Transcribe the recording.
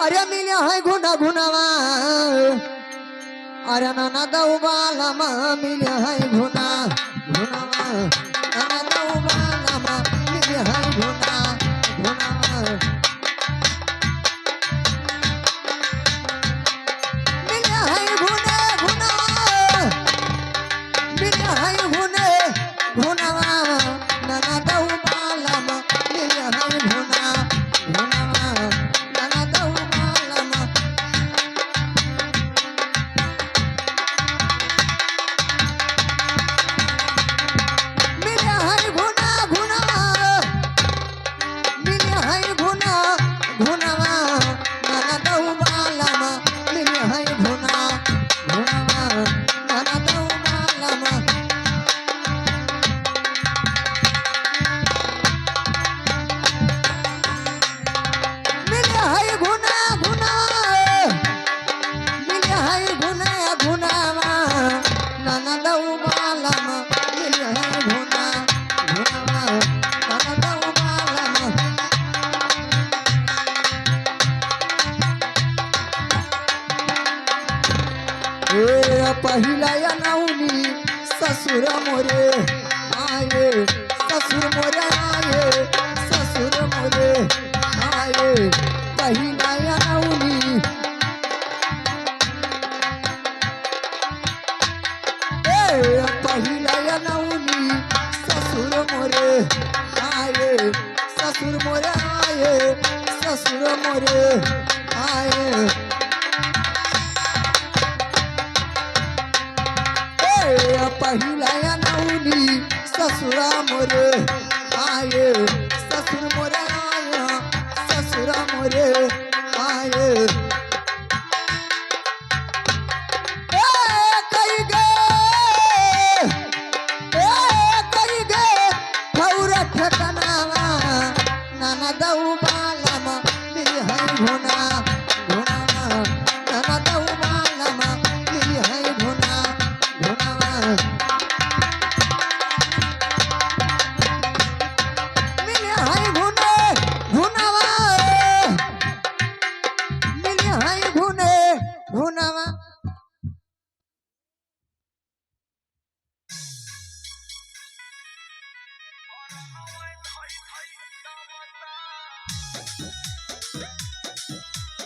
अरे मिल्या है घुना घुनावा अरे नाना दौबाला मा मिल्या है घुना घुनावा नाना दौबाला मा मिल्या है घुना घुनावा मिल्या है घुने घुनावा मिल्या है घुने घुनावा नाना दौबाला मा मिल्या है घुना घुनावा नाना दौबाला मा मिल्या है घुना घुनावा मिल्या है घुना घुनावा नाना दौबाला मा मिल्या है घुना घुनावा नाना दौबाला मा मिल्या है घुना घुनावा मिल्या है घुना घुनावा नाना दौबाला मा मिल्या है घुना घुनावा नाना दौबाला मा ए पहिला या नाऊनी ससुर मोरे आये ससुर मोरे आये ससुर मोरे आये पहिला या नाऊनी ए पहिला या नाऊनी ससुर मोरे आये ससुर मोरे आये ससुर मोरे आये पहिला या नाऊनी ससुरा मोरे आये ससुर मोरे आया ससुरा मोरे आये कई गे ठौरा ठकनावा नाना दौबाला मा मिली है घुना घुनावा नाना दौबाला मा मिली है घुना घुनावा मिली है घुने घुनावा मिली है घुने घुनावा